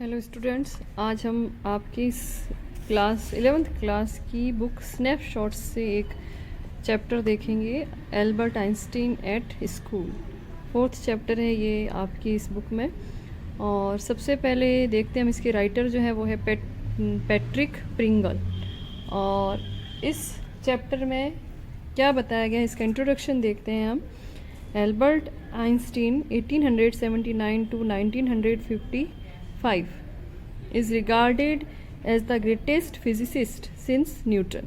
Hello students, आज हम आपकी इस क्लास 11th क्लास की बुक स्नैपशॉट्स से एक चैप्टर देखेंगे। Albert Einstein at school 4th chapter है ये आपकी इस बुक में। और सबसे पहले देखते हैं हम इसके राइटर जो है वो है पैट्रिक प्रिंगल। और इस चैप्टर में क्या बताया गया है इसका इंट्रोडक्शन देखते हैं हम। Albert Einstein 1879 to 1955 is regarded as the greatest physicist since Newton.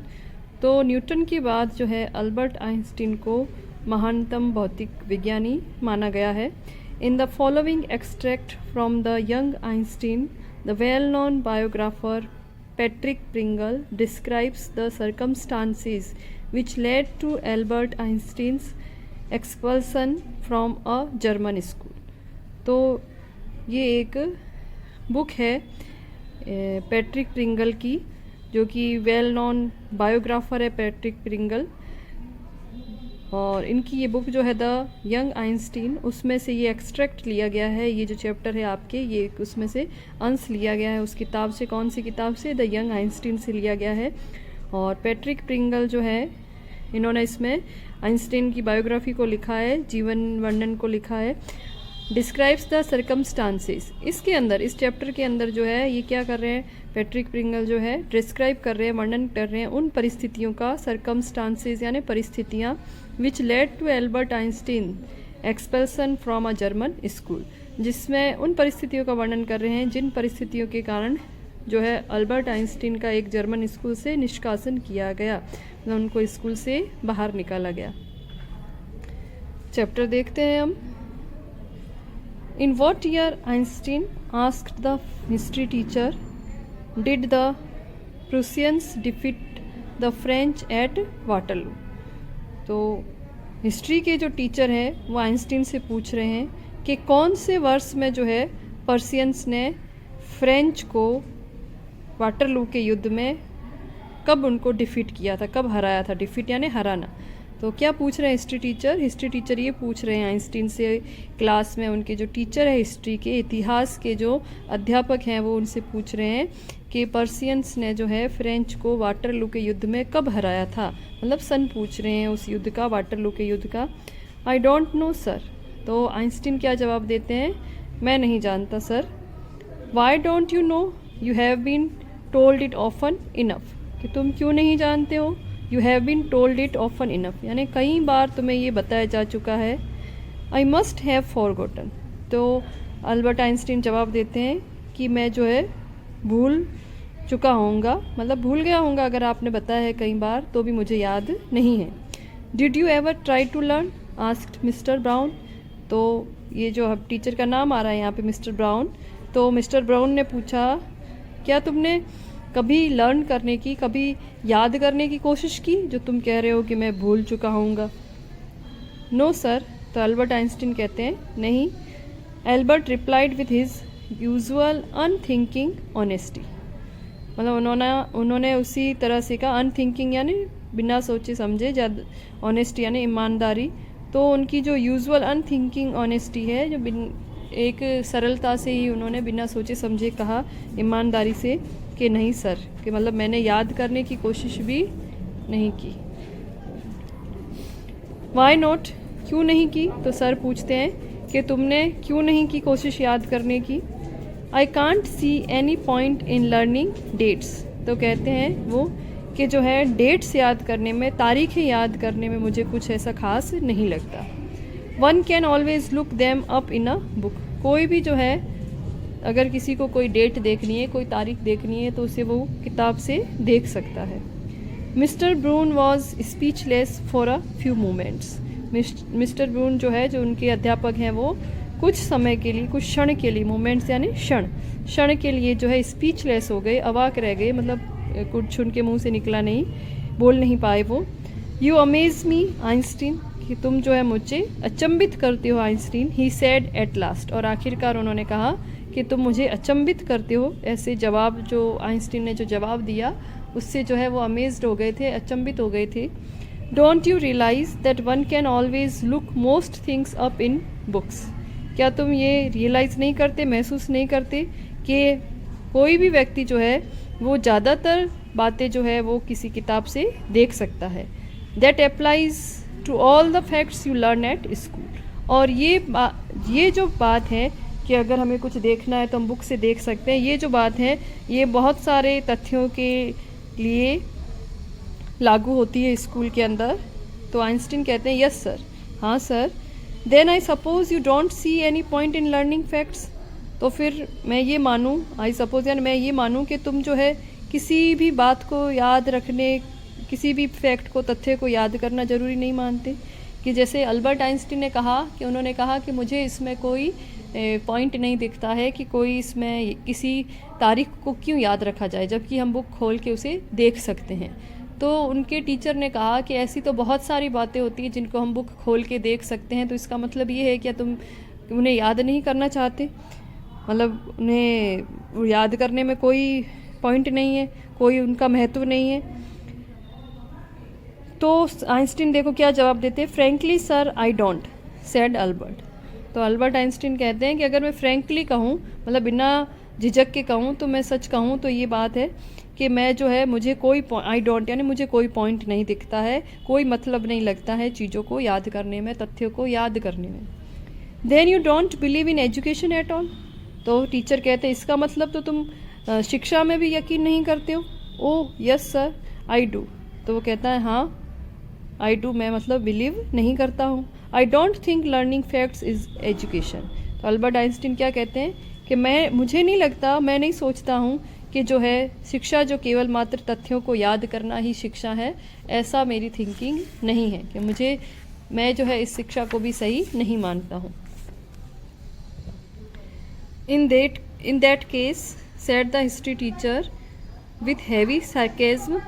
तो न्यूटन के बाद जो है अल्बर्ट आइंस्टीन को महानतम भौतिक विज्ञानी माना गया है। In the following extract from the young Einstein, the well known biographer Patrick Pringle describes the circumstances which led to Albert Einstein's expulsion from a German school। तो ये एक बुक है पैट्रिक प्रिंगल की, जो कि वेल नोन बायोग्राफर है Patrick Pringle. और इनकी ये बुक जो है द यंग आइंस्टीन, उसमें से ये एक्सट्रैक्ट लिया गया है। ये जो चैप्टर है आपके, ये उसमें से अंश लिया गया है उस किताब से। कौन सी किताब से? द यंग आइंस्टीन से लिया गया है। और पैट्रिक प्रिंगल जो है, इन्होंने इसमें आइंस्टीन की बायोग्राफी को लिखा है, जीवन वर्णन को लिखा है। डिस्क्राइब्स द सर्कमस्टांसेस, इसके अंदर, इस चैप्टर के अंदर जो है ये क्या कर रहे हैं, पैट्रिक प्रिंगल जो है डिस्क्राइब कर रहे हैं, वर्णन कर रहे हैं उन परिस्थितियों का, सर्कमस्टांसेस यानी परिस्थितियाँ, which led to Albert Einstein expulsion from a German school, जिसमें उन परिस्थितियों का वर्णन कर रहे हैं जिन परिस्थितियों के कारण जो है अल्बर्ट आइंस्टीन का एक जर्मन स्कूल से निष्कासन किया गया, मतलब उनको स्कूल से बाहर निकाला गया। चैप्टर देखते हैं हम। In what year Einstein asked the history teacher did the Prussians defeat the French at Waterloo. तो हिस्ट्री के जो टीचर हैं वो आइंस्टीन से पूछ रहे हैं कि कौन से वर्ष में जो है पर्सियंस ने फ्रेंच को वाटरलू के युद्ध में कब उनको डिफीट किया था, कब हराया था। डिफीट यानी हराना। तो क्या पूछ रहे हैं हिस्ट्री टीचर? हिस्ट्री टीचर ये पूछ रहे हैं आइंस्टीन से, क्लास में उनके जो टीचर है हिस्ट्री के, इतिहास के जो अध्यापक हैं, वो उनसे पूछ रहे हैं कि पर्सियंस ने जो है फ्रेंच को वाटरलू के युद्ध में कब हराया था, मतलब सन पूछ रहे हैं उस युद्ध का, वाटरलू के युद्ध का। I don't know sir. तो आइंस्टीन क्या जवाब देते हैं? मैं नहीं जानता सर। Why don't you know? You have been told it often enough, कि तुम क्यों नहीं जानते हो? You have been told it often enough, यानी कई बार तुम्हें ये बताया जा चुका है। I must have forgotten. तो अल्बर्ट आइंस्टीन जवाब देते हैं कि मैं जो है भूल चुका होऊंगा, मतलब भूल गया होऊंगा, अगर आपने बताया है कई बार तो भी मुझे याद नहीं है। Did you ever try to learn? Asked Mister Brown. तो ये जो अब टीचर का नाम आ रहा है यहाँ पे, मिस्टर ब्राउन। तो मिस्टर ब्राउन ने पूछा, क्या तुमने कभी लर्न करने की, कभी याद करने की कोशिश की, जो तुम कह रहे हो कि मैं भूल चुका होऊंगा? No sir. तो अल्बर्ट आइंस्टीन कहते हैं नहीं। Albert replied with his usual unthinking honesty, मतलब उन्होंने उसी तरह से कहा, अनथिंकिंग यानी बिना सोचे समझे, ज़्यादा, ऑनेस्टी यानी ईमानदारी। तो उनकी जो यूजुअल अनथिंकिंग ऑनेस्टी है, जो एक सरलता से ही उन्होंने बिना सोचे समझे कहा, ईमानदारी से, कि नहीं सर, कि मतलब मैंने याद करने की कोशिश भी नहीं की। Why not? क्यों नहीं की? तो सर पूछते हैं कि तुमने क्यों नहीं की कोशिश याद करने की? I can't see any point in learning dates. तो कहते हैं वो कि जो है डेट्स याद करने में, तारीखें याद करने में मुझे कुछ ऐसा खास नहीं लगता। One can always look them up in a book. कोई भी जो है, अगर किसी को कोई डेट देखनी है, कोई तारीख देखनी है, तो उसे वो किताब से देख सकता है। Mister Brun was speechless for a few moments. Mister Brun जो है, जो उनके अध्यापक हैं, वो कुछ समय के लिए, कुछ क्षण के लिए, मोमेंट्स यानी क्षण के लिए जो है स्पीचलेस हो गए, अवाक रह गए, मतलब कुछ उनके मुंह से निकला नहीं, बोल नहीं पाए वो। यू अमेज मी आइंस्टीन, कि तुम जो है मुझे अचंभित करते हो Einstein. He said at last, और आखिरकार उन्होंने कहा कि तुम मुझे अचंभित करते हो। ऐसे जवाब जो आइंस्टीन ने जो जवाब दिया, उससे जो है वो अमेज्ड हो गए थे, अचंभित हो गए थे। Don't you realise that one can always look most things up in books, क्या तुम ये रियलाइज़ नहीं करते, महसूस नहीं करते कि कोई भी व्यक्ति जो है वो ज़्यादातर बातें जो है वो किसी किताब से देख सकता है। That applies to all the facts you learn at school. और ये जो बात है कि अगर हमें कुछ देखना है तो हम बुक से देख सकते हैं, ये जो बात है ये बहुत सारे तथ्यों के लिए लागू होती है स्कूल के अंदर। तो आइंस्टीन कहते हैं यस सर, हाँ sir. Then I suppose you don't see any point in learning facts. तो फिर मैं ये मानूँ, आई सपोज यानी मैं ये मानूँ कि तुम जो है किसी भी बात को याद रखने, किसी भी फैक्ट को, तथ्य को याद करना ज़रूरी नहीं मानते। कि जैसे अल्बर्ट आइंस्टीन ने कहा कि उन्होंने कहा कि मुझे इसमें कोई पॉइंट नहीं दिखता है कि कोई इसमें किसी तारीख को क्यों याद रखा जाए, जबकि हम बुक खोल के उसे देख सकते हैं। तो उनके टीचर ने कहा कि ऐसी तो बहुत सारी बातें होती हैं जिनको हम बुक खोल के देख सकते हैं, तो इसका मतलब ये है कि तुम उन्हें याद नहीं करना चाहते, मतलब उन्हें याद करने में कोई पॉइंट नहीं है, कोई उनका महत्व नहीं है। तो आइंस्टीन देखो क्या जवाब देते हैं, frankly sir I don't, said Albert. तो अल्बर्ट आइंस्टीन कहते हैं कि अगर मैं फ्रैंकली कहूँ, मतलब बिना झिझक के कहूँ, तो मैं सच कहूँ तो ये बात है कि मैं जो है मुझे कोई आई डोंट यानी मुझे कोई पॉइंट नहीं दिखता है, कोई मतलब नहीं लगता है चीज़ों को याद करने में, तथ्यों को याद करने में। Then you don't believe in education at all. तो टीचर कहते हैं इसका मतलब तो तुम शिक्षा में भी यकीन नहीं करते हो। Oh yes sir I do. तो वो कहता है हाँ आई डू, मैं मतलब बिलीव नहीं करता हूँ। I don't think learning facts is education. तो अल्बर्ट आइंस्टीन क्या कहते हैं कि मुझे नहीं लगता, मैं नहीं सोचता हूँ कि जो है शिक्षा जो केवल मात्र तथ्यों को याद करना ही शिक्षा है, ऐसा मेरी थिंकिंग नहीं है कि मैं जो है इस शिक्षा को भी सही नहीं मानता हूँ। In that case said the history teacher with heavy sarcasm.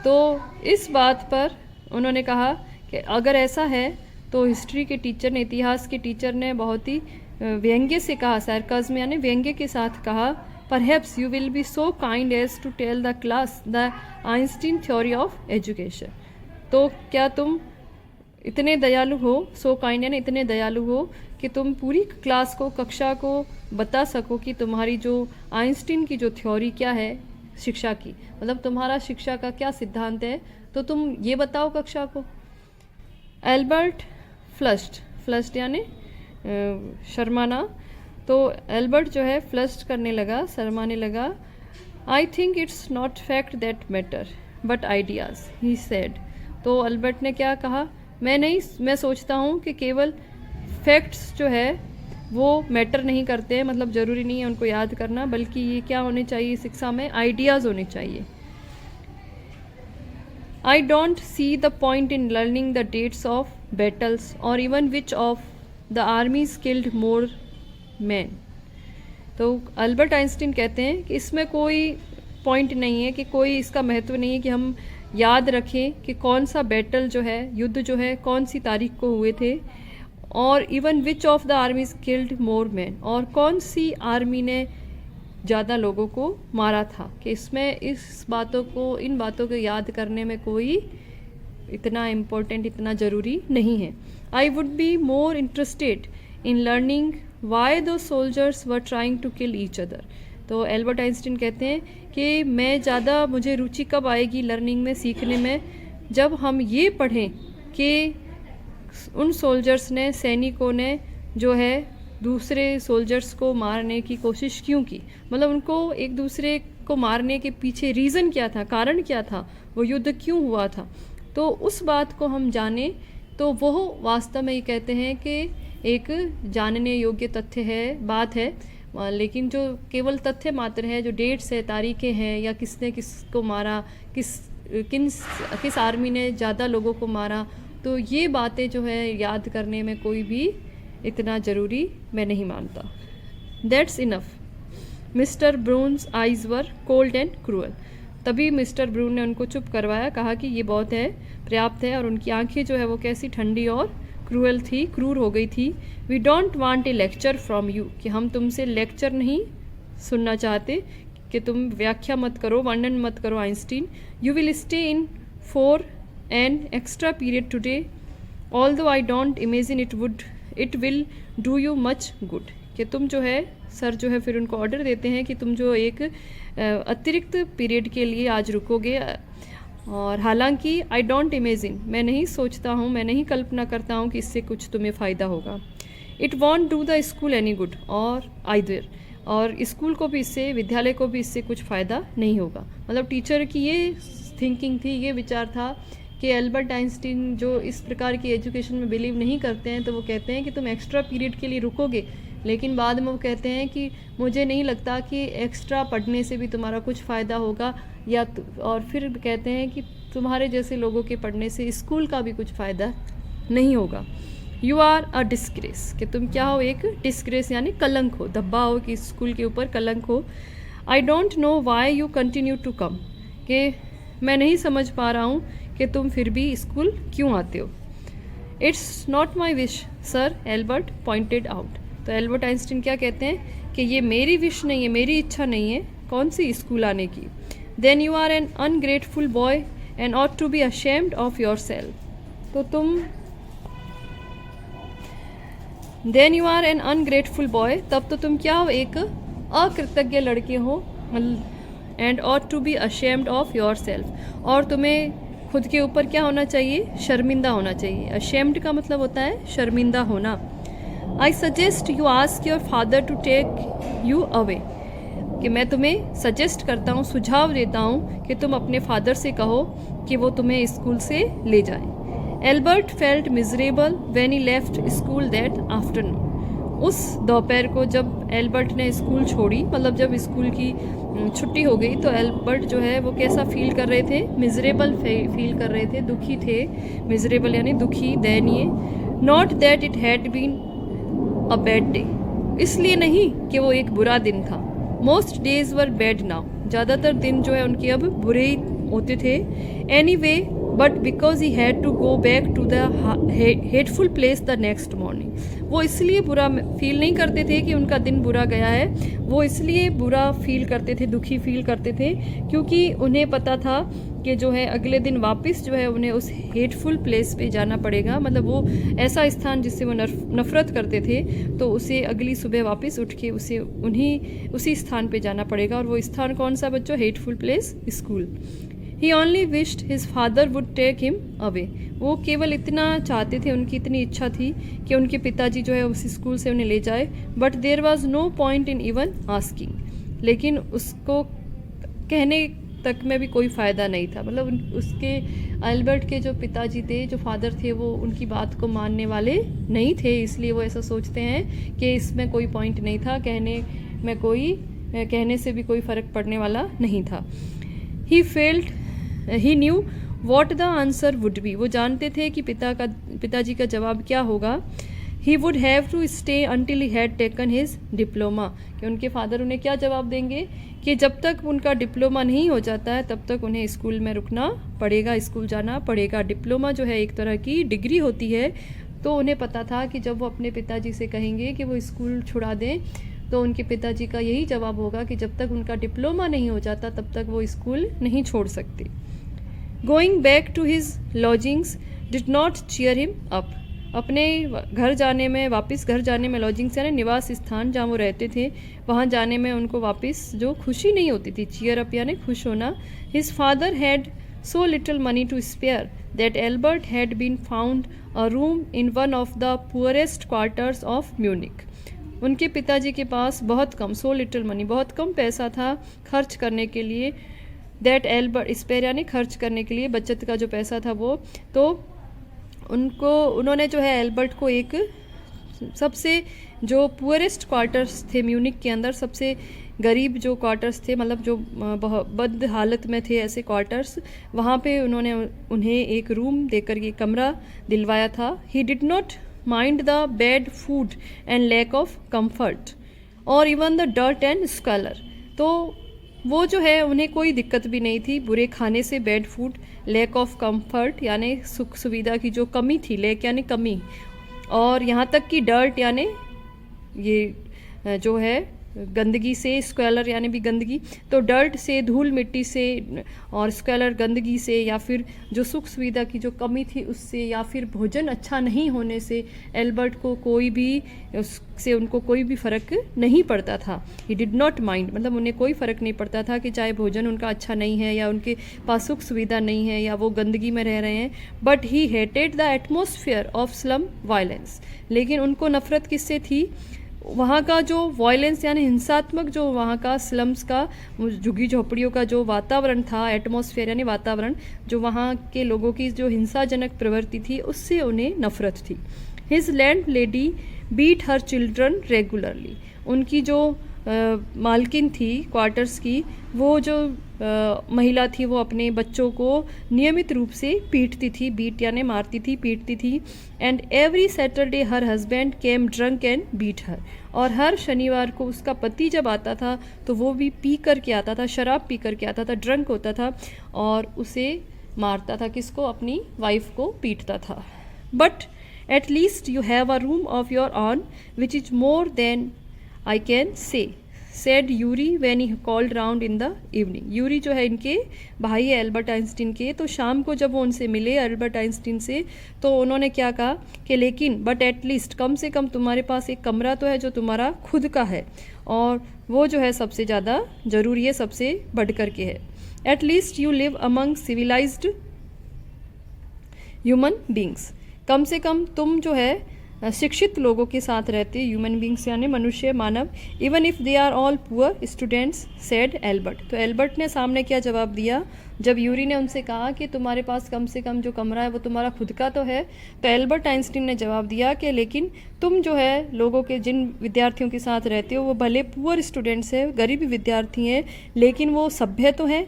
तो इस बात पर उन्होंने कहा कि अगर ऐसा है तो हिस्ट्री के टीचर ने, इतिहास के टीचर ने बहुत ही व्यंग्य से कहा, सार्काज्म यानी व्यंग्य के साथ कहा, perhaps you will be so kind as to tell the class the Einstein theory of education. तो क्या तुम इतने दयालु हो, सो काइंड यानी इतने दयालु हो कि तुम पूरी क्लास को, कक्षा को बता सको कि तुम्हारी जो आइंस्टीन की जो थ्योरी क्या है शिक्षा की, मतलब तुम्हारा शिक्षा का क्या सिद्धांत है, तो तुम ये बताओ कक्षा को। एल्बर्ट फ्लस्ड यानी शर्माना। तो एल्बर्ट जो है फ्लस्ड करने लगा, शर्माने लगा। I think it's not fact that matter but ideas he said. तो अल्बर्ट ने क्या कहा, मैं सोचता हूँ कि केवल फैक्ट्स जो है वो मैटर नहीं करते हैं, मतलब ज़रूरी नहीं है उनको याद करना, बल्कि ये क्या होने चाहिए शिक्षा में, आइडियाज़ होने चाहिए। I don't see the point in learning the dates of battles और even which of the armies killed more man. तो अल्बर्ट आइंस्टीन कहते हैं कि इसमें कोई पॉइंट नहीं है, कि कोई इसका महत्व नहीं है कि हम याद रखें कि कौन सा बैटल जो है, युद्ध जो है, कौन सी तारीख को हुए थे, और even which of the armies killed more man, और कौन सी आर्मी ने ज़्यादा लोगों को मारा था, कि इसमें इन बातों को याद करने में कोई इतना इम्पोर्टेंट, इतना ज़रूरी नहीं है। I would be more interested in learning why two soldiers were trying to kill each other. तो एल्बर्ट आइंस्टीन कहते हैं कि मुझे रुचि कब आएगी लर्निंग में, सीखने में, जब हम ये पढ़ें कि उन सोल्जर्स ने, सैनिकों ने जो है दूसरे सोल्जर्स को मारने की कोशिश क्यों की, मतलब उनको एक दूसरे को मारने के पीछे रीज़न क्या था, कारण क्या था, वो युद्ध क्यों हुआ था। तो उस बात को हम जाने तो वो वास्तव में ये कहते हैं कि एक जानने योग्य तथ्य है, बात है। लेकिन जो केवल तथ्य मात्र है, जो डेट्स है, तारीखें हैं, या किसने किसको मारा, किस आर्मी ने ज़्यादा लोगों को मारा, तो ये बातें जो है याद करने में कोई भी इतना ज़रूरी मैं नहीं मानता। That's enough. Mister Brun's eyes were cold and cruel. तभी मिस्टर ब्रून ने उनको चुप करवाया, कहा कि ये बहुत है, पर्याप्त है, और उनकी आंखें जो है वो कैसी ठंडी और क्रूर हो गई थी। We don't want a lecture from you, कि हम तुमसे लेक्चर नहीं सुनना चाहते, कि तुम व्याख्या मत करो, वर्णन मत करो Einstein. You will stay in for an extra period today, although I don't imagine it would it will do you much good, कि तुम जो है सर जो है फिर उनको ऑर्डर देते हैं कि तुम जो एक अतिरिक्त पीरियड के लिए आज रुकोगे, और हालांकि आई डोंट इमेजिन, मैं नहीं सोचता हूँ, मैं नहीं कल्पना करता हूँ कि इससे कुछ तुम्हें फ़ायदा होगा। It won't do the school any good और आइदर, और स्कूल को भी इससे, विद्यालय को भी इससे कुछ फ़ायदा नहीं होगा। मतलब टीचर की ये थिंकिंग थी, ये विचार था कि एल्बर्ट आइंस्टीन जो इस प्रकार की एजुकेशन में बिलीव नहीं करते हैं, तो वो कहते हैं कि तुम एक्स्ट्रा पीरियड के लिए रुकोगे, लेकिन बाद में वो कहते हैं कि मुझे नहीं लगता कि एक्स्ट्रा पढ़ने से भी तुम्हारा कुछ फ़ायदा होगा, या और फिर कहते हैं कि तुम्हारे जैसे लोगों के पढ़ने से स्कूल का भी कुछ फ़ायदा नहीं होगा। यू आर अ डिस्ग्रेस, कि तुम क्या हो, एक डिस्ग्रेस यानी कलंक हो, धब्बा हो, कि स्कूल के ऊपर कलंक हो। I don't know why you continue to come, कि मैं नहीं समझ पा रहा हूँ कि तुम फिर भी स्कूल क्यों आते हो। It's not my wish sir, Albert pointed out. तो एल्बर्ट आइंस्टीन क्या कहते हैं कि ये मेरी विश नहीं है, मेरी इच्छा नहीं है कौन सी स्कूल आने की। Then you are an ungrateful boy and ought to be ashamed of your self. तो तुम then you are an ungrateful boy, तब तो तुम क्या हो, एक अकृतज्ञ लड़के हो, and ought to be ashamed of your self, और तुम्हें खुद के ऊपर क्या होना चाहिए, शर्मिंदा होना चाहिए। अशेम्ड का मतलब होता है शर्मिंदा होना। I suggest you ask your father to take you away, कि मैं तुम्हें सजेस्ट करता हूँ, सुझाव देता हूँ कि तुम अपने फादर से कहो कि वो तुम्हें स्कूल से ले जाए। Albert felt miserable when he left school that afternoon. उस दोपहर को जब एल्बर्ट ने स्कूल छोड़ी, मतलब जब स्कूल की छुट्टी हो गई, तो एल्बर्ट जो है वो कैसा फील कर रहे थे, मिजरेबल फील कर रहे थे, दुखी थे। मिजरेबल यानी दुखी, दयनीय। Not that it had been a bad day, इसलिए नहीं कि वो एक बुरा दिन था। Most days were bad now, ज़्यादातर दिन जो है उनके अब बुरे ही होते थे। Anyway but because he had to go back to the hateful place the next morning, वो इसलिए बुरा फील नहीं करते थे कि उनका दिन बुरा गया है, वो इसलिए बुरा फील करते थे, दुखी फील करते थे, क्योंकि उन्हें पता था कि जो है अगले दिन वापस जो है उन्हें उस हेटफुल प्लेस पे जाना पड़ेगा। मतलब वो ऐसा स्थान जिससे वो नफरत करते थे, तो उसे अगली सुबह वापस उठ के उसी स्थान पे जाना पड़ेगा। और वो स्थान कौन सा बच्चों, hateful place, school. He only wished his father would take him away, वो केवल इतना चाहते थे, उनकी इतनी इच्छा थी कि उनके पिताजी जो है उस स्कूल से उन्हें ले जाए। But there was no point in even asking, लेकिन उसको कहने तक में भी कोई फ़ायदा नहीं था। मतलब उसके एल्बर्ट के जो पिताजी थे, जो फादर थे, वो उनकी बात को मानने वाले नहीं थे, इसलिए वो ऐसा सोचते हैं कि इसमें कोई पॉइंट नहीं था, कहने से भी कोई फ़र्क पड़ने वाला नहीं था। He knew what the answer would be, वो जानते थे कि पिताजी का जवाब क्या होगा। He would have to stay until he had taken his diploma, कि उनके फादर उन्हें क्या जवाब देंगे कि जब तक उनका डिप्लोमा नहीं हो जाता है तब तक उन्हें स्कूल में रुकना पड़ेगा, स्कूल जाना पड़ेगा। डिप्लोमा जो है एक तरह की डिग्री होती है, तो उन्हें पता था कि जब वो अपने पिताजी से कहेंगे कि वो स्कूल छुड़ा दें, तो उनके पिताजी का यही जवाब होगा कि जब तक उनका डिप्लोमा नहीं हो जाता तब तक वो स्कूल नहीं छोड़ सकते। Going back to his lodgings did not cheer him up, अपने वापस घर जाने में लॉजिंग्स यानी निवास स्थान जहाँ वो रहते थे, वहाँ जाने में उनको वापस जो खुशी नहीं होती थी, चीयर अप यानी खुश होना। His father had so little money to spare that Albert had been found a room in one of the poorest quarters of Munich. उनके पिताजी के पास बहुत कम, सो लिटिल मनी, बहुत कम पैसा था खर्च करने के लिए। दैट एल्बर्ट, स्पेयर यानी खर्च करने के लिए, बचत का जो पैसा था वो, तो उन्होंने जो है एल्बर्ट को एक सबसे जो पुअरेस्ट क्वार्टर्स थे म्यूनिक के अंदर, सबसे गरीब जो क्वार्टर्स थे, मतलब जो बद हालत में थे ऐसे क्वार्टर्स, वहाँ पे उन्होंने उन्हें एक रूम देकर ये कमरा दिलवाया था। He did not mind the bad food and lack of comfort और even the dirt and squalor, तो वो जो है उन्हें कोई दिक्कत भी नहीं थी बुरे खाने से, bad food, lack of comfort यानी सुख सुविधा की जो कमी थी, लैक यानी कमी, और यहाँ तक कि डर्ट यानी ये जो है गंदगी से, स्क्वेलर यानी भी गंदगी, तो डर्ट से, धूल मिट्टी से, और स्क्वेलर गंदगी से, या फिर जो सुख सुविधा की जो कमी थी उससे, या फिर भोजन अच्छा नहीं होने से एल्बर्ट को कोई भी उससे उनको कोई भी फ़र्क नहीं पड़ता था। ही डिड नॉट माइंड, मतलब उन्हें कोई फ़र्क नहीं पड़ता था कि चाहे भोजन उनका अच्छा नहीं है या उनके पास सुख सुविधा नहीं है या वो गंदगी में रह रहे हैं। But he hated the atmosphere of slum violence, लेकिन उनको नफ़रत किससे थी? वहाँ का जो वायलेंस यानी हिंसात्मक, जो वहाँ का स्लम्स का, झुग्गी झोपड़ियों का जो वातावरण था, एटमॉस्फेयर यानी वातावरण, जो वहाँ के लोगों की जो हिंसाजनक प्रवृत्ति थी उससे उन्हें नफरत थी। His landlady beat her children regularly, उनकी जो मालकिन थी क्वार्टर्स की, वो जो महिला थी वो अपने बच्चों को नियमित रूप से पीटती थी, बीट यानी मारती थी, पीटती थी। And every Saturday her husband came drunk and beat her, और हर शनिवार को उसका पति जब आता था तो वो भी पी कर के आता था, शराब पी कर के आता था, ड्रंक होता था और उसे मारता था। किसको? अपनी वाइफ को पीटता था। But at least you have a room of your own which is more than I can say, said Yuri when he called round in the evening. Yuri जो है इनके भाई है एल्बर्ट आइंस्टीन के, तो शाम को जब वो उनसे मिले एल्बर्ट आइंस्टीन से, तो उन्होंने क्या कहा कि लेकिन बट एटलीस्ट, कम से कम तुम्हारे पास एक कमरा तो है जो तुम्हारा खुद का है, और वो जो है सबसे ज़्यादा ज़रूरी है, सबसे बढ़ कर के है। At least you live among civilised human beings, कम से कम तुम जो है शिक्षित लोगों के साथ रहते, ह्यूमन बींग्स यानी मनुष्य, मानव। Even if they are all poor students, said Albert. तो एल्बर्ट ने सामने क्या जवाब दिया जब यूरी ने उनसे कहा कि तुम्हारे पास कम से कम जो कमरा है वो तुम्हारा खुद का तो है, तो एल्बर्ट आइंस्टीन ने जवाब दिया कि लेकिन तुम जो है लोगों के, जिन विद्यार्थियों के साथ रहते हो वो भले पुअर स्टूडेंट्स हैं, गरीब विद्यार्थी हैं, लेकिन वो सभ्य तो हैं।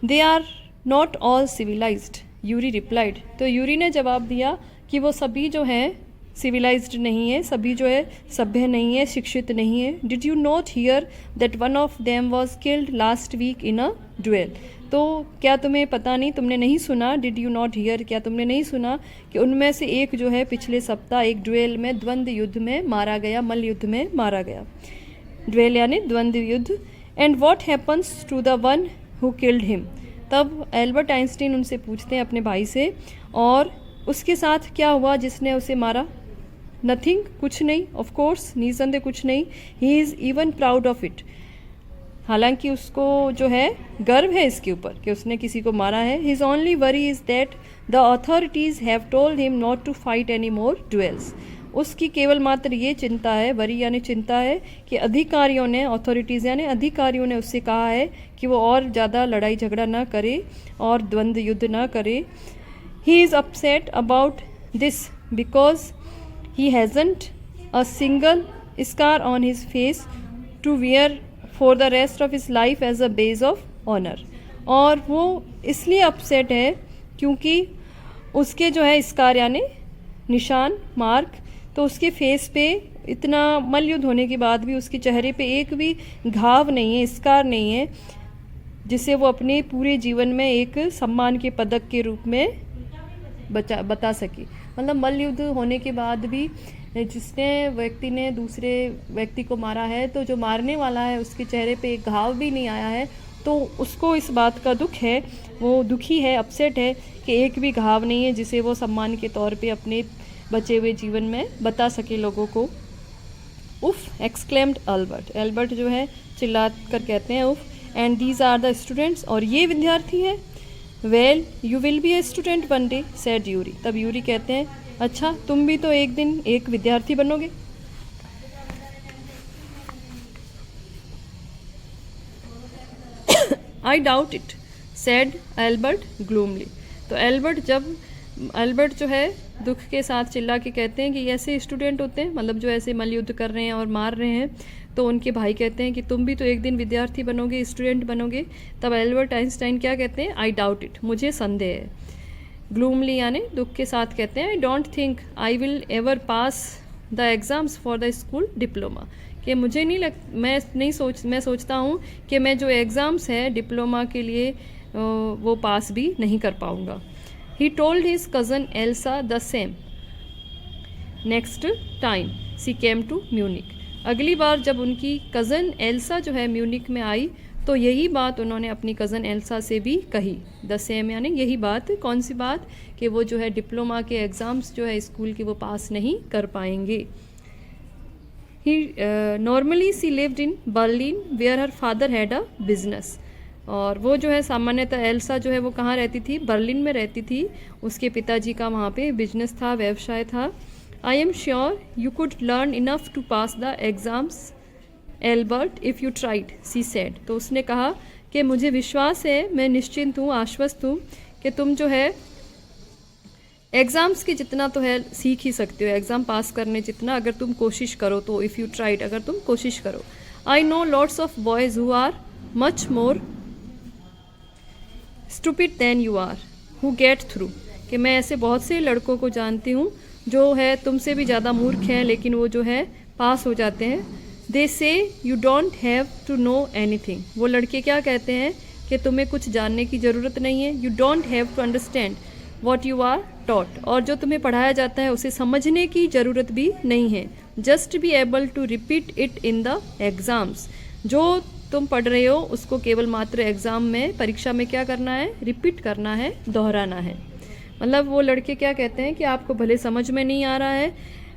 They are not all civilised, Yuri replied. तो यूरी ने जवाब दिया कि वो सभी जो हैं सिविलाइज्ड नहीं है, सभी जो है सभ्य नहीं है, शिक्षित नहीं है। Did you not hear that one of them was killed last week in a duel. तो क्या तुम्हें पता नहीं, तुमने नहीं सुना, डिड यू नॉट हियर, क्या तुमने नहीं सुना कि उनमें से एक जो है पिछले सप्ताह एक ड्यूएल में, द्वंद्व युद्ध में मारा गया, मल्ल युद्ध में मारा गया। ड्यूएल यानी द्वंद्व युद्ध। And what happens to the one who killed him. तब एल्बर्ट आइंस्टीन उनसे पूछते हैं अपने भाई से, और उसके साथ क्या हुआ जिसने उसे मारा? नथिंग, कुछ नहीं, ऑफ कोर्स, निसंदेह कुछ नहीं। He is even proud of it, हालांकि उसको जो है गर्व है इसके ऊपर कि उसने किसी को मारा है। His only worry is that the authorities have told him not to fight any more duels. उसकी केवल मात्र ये चिंता है, वरी यानी चिंता है, कि अधिकारियों ने, अथॉरिटीज़ यानी अधिकारियों ने उससे कहा है कि वो और ज़्यादा लड़ाई झगड़ा ना करे और द्वंद्व युद्ध ना करे। He is upset about this because he hasn't a single scar on his face to wear for the rest of his life as a badge of honor। और वो इसलिए अपसेट है क्योंकि उसके जो है स्कार यानी निशान, मार्क, तो उसके फेस पे इतना मल्लयुद्ध होने के बाद भी उसके चेहरे पे एक भी घाव नहीं है, स्कार नहीं है, जिसे वो अपने पूरे जीवन में एक सम्मान के पदक के रूप में बता सके। मतलब मल्लयुद्ध होने के बाद भी जिसने व्यक्ति ने दूसरे व्यक्ति को मारा है, तो जो मारने वाला है उसके चेहरे पे एक घाव भी नहीं आया है, तो उसको इस बात का दुख है, वो दुखी है, अपसेट है कि एक भी घाव नहीं है जिसे वो सम्मान के तौर पे अपने बचे हुए जीवन में बता सके लोगों को। उफ, एक्सक्लेम्ड एल्बर्ट। एल्बर्ट जो है चिल्ला कर कहते हैं उफ। And these are the students, और ये विद्यार्थी हैं। Well you will be a student one day, said Yuri. तब यूरी कहते हैं अच्छा, तुम भी तो एक दिन एक विद्यार्थी बनोगे। I doubt it, said Albert gloomily. तो एल्बर्ट जो है दुख के साथ चिल्ला के कहते हैं कि ऐसे स्टूडेंट होते हैं, मतलब जो ऐसे मल्लयुद्ध कर रहे हैं और मार रहे हैं। तो उनके भाई कहते हैं कि तुम भी तो एक दिन विद्यार्थी बनोगे, स्टूडेंट बनोगे। तब एल्बर्ट आइंस्टाइन क्या कहते हैं? आई डाउट इट, मुझे संदेह है। ग्लूमली यानी दुख के साथ कहते हैं I don't think I will ever pass the exams for the school diploma, कि मुझे नहीं मैं सोचता हूँ कि मैं जो एग्ज़ाम्स हैं डिप्लोमा के लिए वो पास भी नहीं कर पाऊँगा। He told his cousin Elsa the same next time she came to Munich. अगली बार जब उनकी कज़न एल्सा जो है म्यूनिक में आई तो यही बात उन्होंने अपनी कज़न एल्सा से भी कही। द सेम यानी यही बात, कौन सी बात, कि वो जो है डिप्लोमा के एग्ज़ाम्स जो है स्कूल के वो पास नहीं कर पाएंगे। He normally she lived in Berlin where her father had a business. और वो जो है सामान्यतः एल्सा जो है वो कहाँ रहती थी, बर्लिन में रहती थी, उसके पिताजी का वहाँ पे बिजनेस था, व्यवसाय था। I am sure you could learn enough to pass the exams Albert if you tried, she said. तो उसने कहा कि मुझे विश्वास है, मैं निश्चिंत हूँ, आश्वस्त हूँ कि तुम जो है एग्ज़ाम्स की जितना तो है सीख ही सकते हो, एग्ज़ाम पास करने जितना अगर तुम कोशिश करो तो, इफ़ यू ट्राइड, अगर तुम कोशिश करो। I know lots of boys who are much more stupid than you are who get through, कि मैं ऐसे बहुत से लड़कों को जानती हूँ जो है तुमसे भी ज़्यादा मूर्ख हैं लेकिन वो जो है पास हो जाते हैं। They say you don't have to know anything, वो लड़के क्या कहते हैं कि तुम्हें कुछ जानने की ज़रूरत नहीं है। You don't have to understand what you are taught, और जो तुम्हें पढ़ाया जाता है उसे समझने की ज़रूरत भी नहीं है। Just be able to repeat it in the exams, जो तुम पढ़ रहे हो उसको केवल मात्र एग्ज़ाम में, परीक्षा में क्या करना है, रिपीट करना है, दोहराना है। मतलब वो लड़के क्या कहते हैं कि आपको भले समझ में नहीं आ रहा है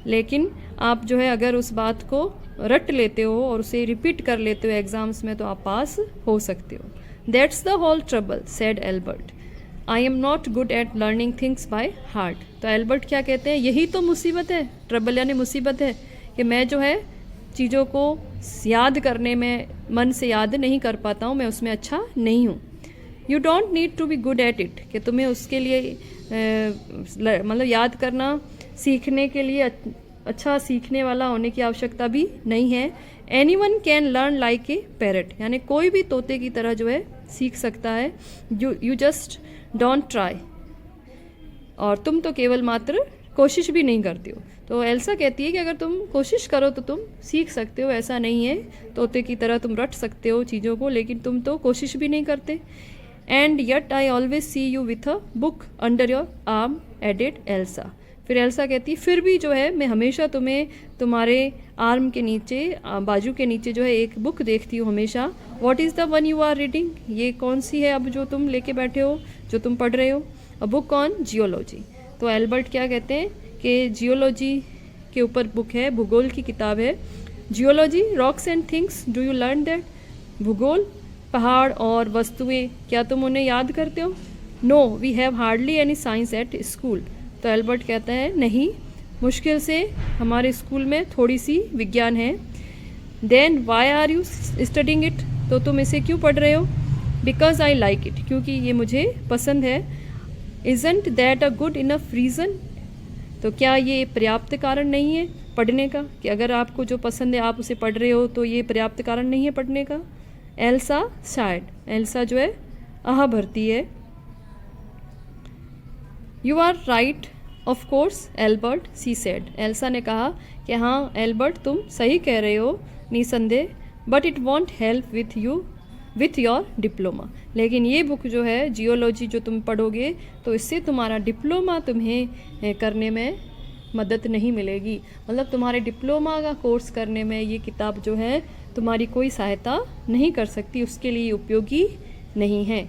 लेकिन आप जो है अगर उस बात को रट लेते हो और उसे रिपीट कर लेते हो एग्ज़ाम्स में तो आप पास हो सकते हो। That's the whole trouble said Albert, I am not good at learning things by heart. तो एल्बर्ट क्या कहते हैं, यही तो मुसीबत है, ट्रबल यानी मुसीबत है, कि मैं जो है चीज़ों को याद करने में, मन से याद नहीं कर पाता हूँ, मैं उसमें अच्छा नहीं हूँ। You don't need to be good at it, कि तुम्हें उसके लिए मतलब याद करना सीखने के लिए अच्छा सीखने वाला होने की आवश्यकता भी नहीं है। Any one can learn like a parrot, यानी कोई भी तोते की तरह जो है सीख सकता है। यू जस्ट डोंट ट्राई, और तुम तो केवल मात्र कोशिश भी नहीं करते हो। तो एल्सा कहती है कि अगर तुम कोशिश करो तो तुम सीख सकते हो, ऐसा नहीं है तोते की तरह तुम रट सकते हो चीज़ों को लेकिन तुम तो कोशिश भी नहीं करते। And yet I always see you with a book under your arm added Elsa. फिर एल्सा कहती है फिर भी जो है मैं हमेशा तुम्हें तुम्हारे आर्म के नीचे, बाजू के नीचे जो है एक बुक देखती हूँ हमेशा। What is the one you are reading, ये कौन सी है अब जो तुम लेके बैठे हो, जो तुम पढ़ रहे हो। A book on geology. तो एल्बर्ट क्या कहते हैं कि जियोलॉजी के ऊपर बुक है, भूगोल की किताब है। Geology, rocks and things, do you learn that. भूगोल, पहाड़ और वस्तुएं, क्या तुम उन्हें याद करते हो। No we have hardly any science at school. तो एल्बर्ट कहता है नहीं, मुश्किल से हमारे स्कूल में थोड़ी सी विज्ञान है। Then why are you studying it, तो तुम इसे क्यों पढ़ रहे हो। बिकॉज आई लाइक इट, क्योंकि ये मुझे पसंद है। Isn't that a good enough reason, तो क्या ये पर्याप्त कारण नहीं है पढ़ने का, कि अगर आपको जो पसंद है आप उसे पढ़ रहे हो तो ये पर्याप्त कारण नहीं है पढ़ने का। एल्सा शायद, एल्सा जो है आह भरती है। You are right of course Albert, she said. Elsa ने कहा कि हाँ एल्बर्ट तुम सही कह रहे हो निसंदेह, but it won't help with you with your diploma. लेकिन ये बुक जो है जियोलॉजी जो तुम पढ़ोगे तो इससे तुम्हारा डिप्लोमा तुम्हें करने में मदद नहीं मिलेगी। मतलब तुम्हारे डिप्लोमा का कोर्स करने में ये किताब जो है तुम्हारी कोई सहायता नहीं कर सकती, उसके लिए उपयोगी नहीं है।